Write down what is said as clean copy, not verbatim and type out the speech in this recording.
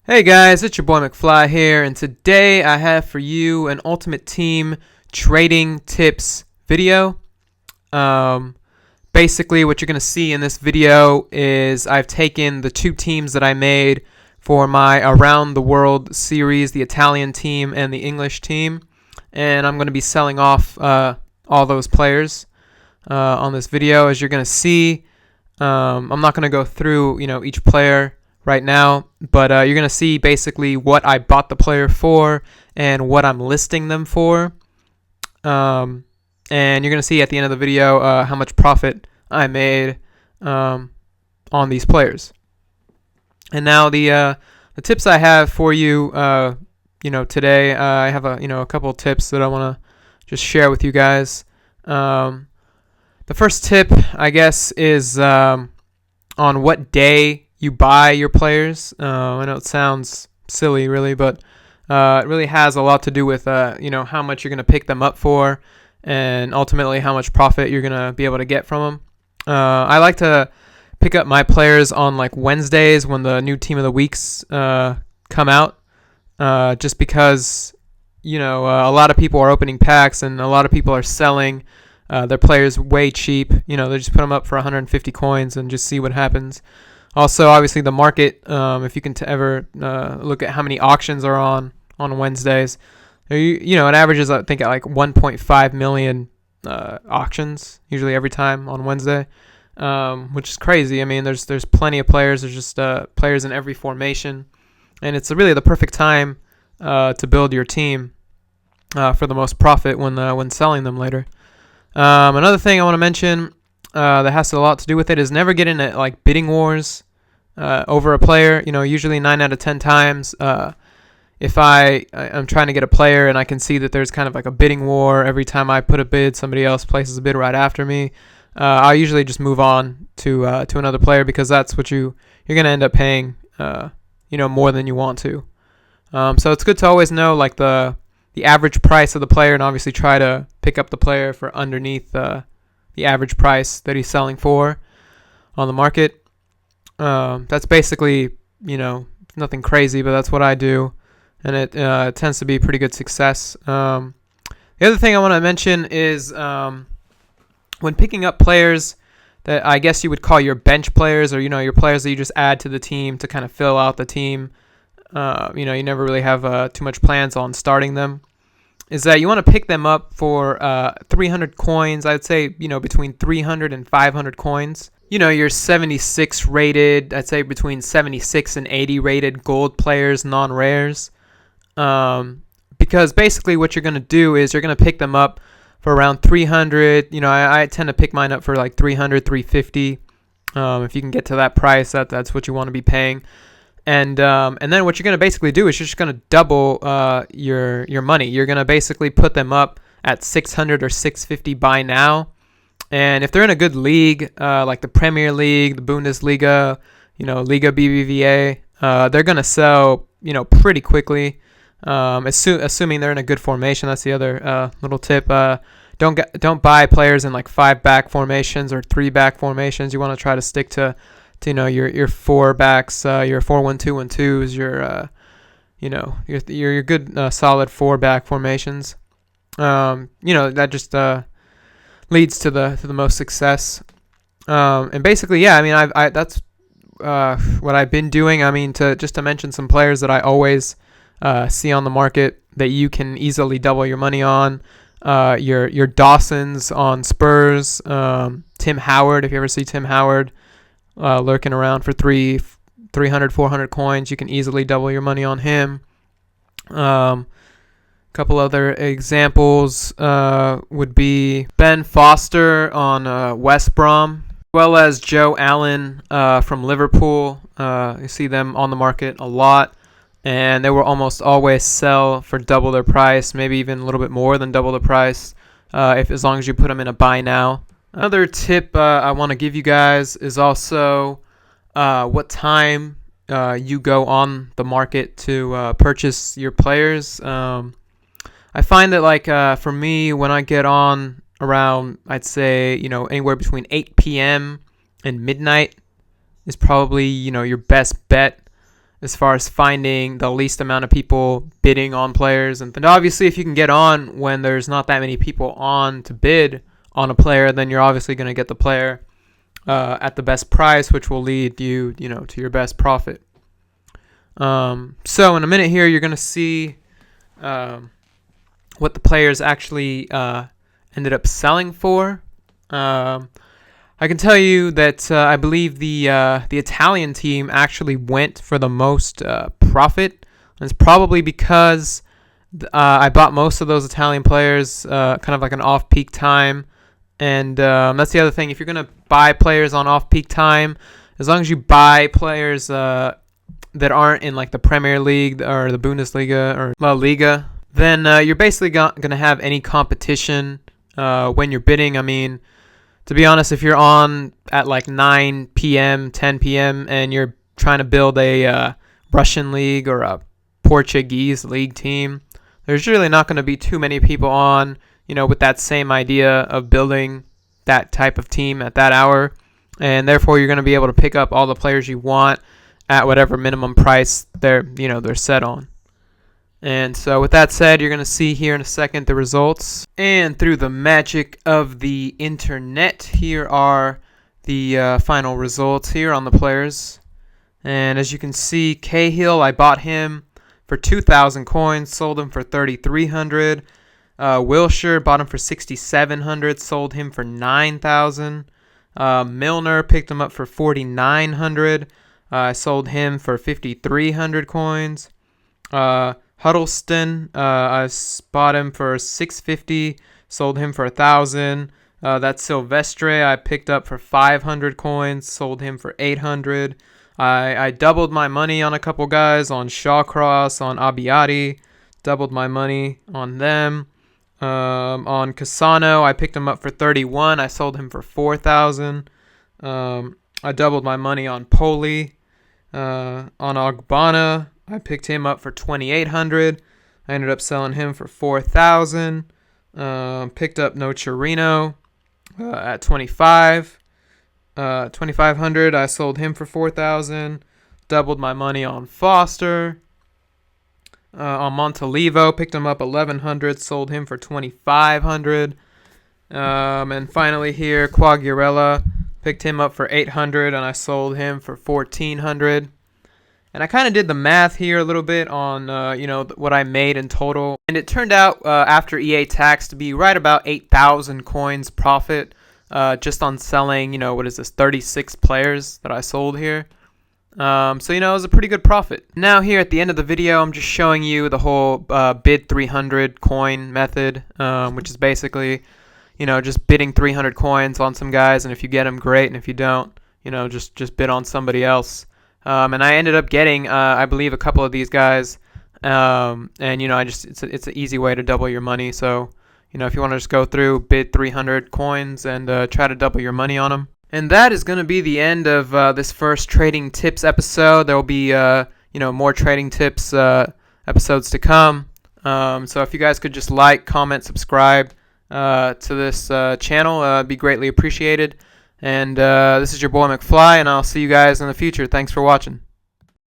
Hey guys, it's your boy McFly here, and today I have for you an Ultimate Team trading tips video. Basically what you're going to see in this video is I've taken the two teams that I made for my Around the World series, the Italian team and the English team, and I'm going to be selling off all those players on this video. As you're going to see, I'm not going to go through each player right now, but you're going to see basically what I bought the player for and what I'm listing them for. And you're going to see at the end of the video how much profit I made on these players. And now the tips I have for you, today, I have a couple of tips that I want to just share with you guys. The first tip, I guess, is on what day you buy your players. I know it sounds silly, really, but it really has a lot to do with how much you're going to pick them up for, and ultimately how much profit you're going to be able to get from them. I like to pick up my players on like Wednesdays when the new team of the weeks come out, just because a lot of people are opening packs and a lot of people are selling their players way cheap. They just put them up for 150 coins and just see what happens. Also, obviously, the market, if you can ever look at how many auctions are on Wednesdays, it averages, I think, at like 1.5 million auctions, usually every time on Wednesday, which is crazy. I mean, there's plenty of players. There's just players in every formation, and it's really the perfect time to build your team for the most profit when selling them later. Another thing I want to mention that has a lot to do with it is never get into like bidding wars over a player. Usually 9 out of 10 times, if I'm trying to get a player and I can see that there's kind of like a bidding war every time I put a bid, somebody else places a bid right after me. I'll usually just move on to another player, because that's what you're gonna end up paying more than you want to. So it's good to always know like the average price of the player, and obviously try to pick up the player for underneath the average price that he's selling for on the market. That's basically, nothing crazy, but that's what I do, and it tends to be pretty good success. The other thing I want to mention is when picking up players that I guess you would call your bench players, or your players that you just add to the team to kind of fill out the team. You never really have too much plans on starting them. Is that you want to pick them up for 300 coins. I'd say, between 300 and 500 coins. Your 76 rated, I'd say between 76 and 80 rated gold players, non-rares. Because basically what you're going to do is you're going to pick them up for around 300. I tend to pick mine up for like 300, 350. If you can get to that price, that's what you want to be paying. And then what you're going to basically do is you're just going to double your money. You're going to basically put them up at 600 or 650 buy now. And if they're in a good league, like the Premier League, the Bundesliga, Liga BBVA, they're going to sell, pretty quickly, assuming they're in a good formation. That's the other little tip. Don't buy players in like 5-back formations or 3-back formations. You want to try to stick to your 4 backs, your 4-1-2-1-2s, your good solid 4-back formations. That just leads to the most success. And basically, yeah, I mean, I that's what I've been doing. I mean, to mention some players that I always see on the market that you can easily double your money on. Your Dawsons on Spurs, Tim Howard. If you ever see Tim Howard lurking around for 300, 400 coins, you can easily double your money on him. Couple other examples would be Ben Foster on West Brom, as well as Joe Allen from Liverpool. You see them on the market a lot, and they will almost always sell for double their price, maybe even a little bit more than double the price, as long as you put them in a buy now. Another tip I want to give you guys is also what time you go on the market to purchase your players. I find that like for me, when I get on around, I'd say, anywhere between 8 p.m. and midnight is probably, your best bet as far as finding the least amount of people bidding on players. And obviously, if you can get on when there's not that many people on to bid on a player, then you're obviously going to get the player at the best price, which will lead you, to your best profit. So in a minute here, you're going to see what the players actually ended up selling for. I can tell you that I believe the Italian team actually went for the most profit. And it's probably because I bought most of those Italian players kind of like an off-peak time. And that's the other thing. If you're going to buy players on off-peak time, as long as you buy players that aren't in like the Premier League or the Bundesliga or La Liga, then you're basically going to have any competition when you're bidding. I mean, to be honest, if you're on at like 9 p.m., 10 p.m., and you're trying to build a Russian league or a Portuguese league team, there's really not going to be too many people on, with that same idea of building that type of team at that hour. And therefore, you're going to be able to pick up all the players you want at whatever minimum price they're set on. And so with that said, you're going to see here in a second the results. And through the magic of the internet, here are the final results here on the players. And as you can see, Cahill, I bought him for 2,000 coins, sold him for 3,300. Wilshire, bought him for 6,700, sold him for 9,000. Milner, picked him up for 4,900. I sold him for 5,300 coins. Huddleston, I bought him for 650, sold him for 1,000. That's Silvestre, I picked up for 500 coins, sold him for 800. I doubled my money on a couple guys, on Shawcross, on Abbiati, doubled my money on them. On Cassano, I picked him up for 31, I sold him for 4,000. I doubled my money on Poli. On Ogbonna, I picked him up for 2,800. I ended up selling him for 4,000. Picked up Nocerino at 2,500. I sold him for 4,000. Doubled my money on Foster. On Montalivo, picked him up 1,100. Sold him for 2,500. And finally here, Quagliarella, picked him up for 800, and I sold him for 1,400. And I kind of did the math here a little bit on, what I made in total. And it turned out, after EA tax, to be right about 8,000 coins profit just on selling, 36 players that I sold here. So, it was a pretty good profit. Now here at the end of the video, I'm just showing you the whole bid 300 coin method, which is basically, just bidding 300 coins on some guys. And if you get them, great. And if you don't, just bid on somebody else. And I ended up getting, I believe, a couple of these guys. And, it's an easy way to double your money. So, if you want to just go through, bid 300 coins and try to double your money on them. And that is going to be the end of this first trading tips episode. There will be, more trading tips episodes to come. So if you guys could just like, comment, subscribe to this channel, it'd be greatly appreciated. And this is your boy McFly, and I'll see you guys in the future. Thanks for watching.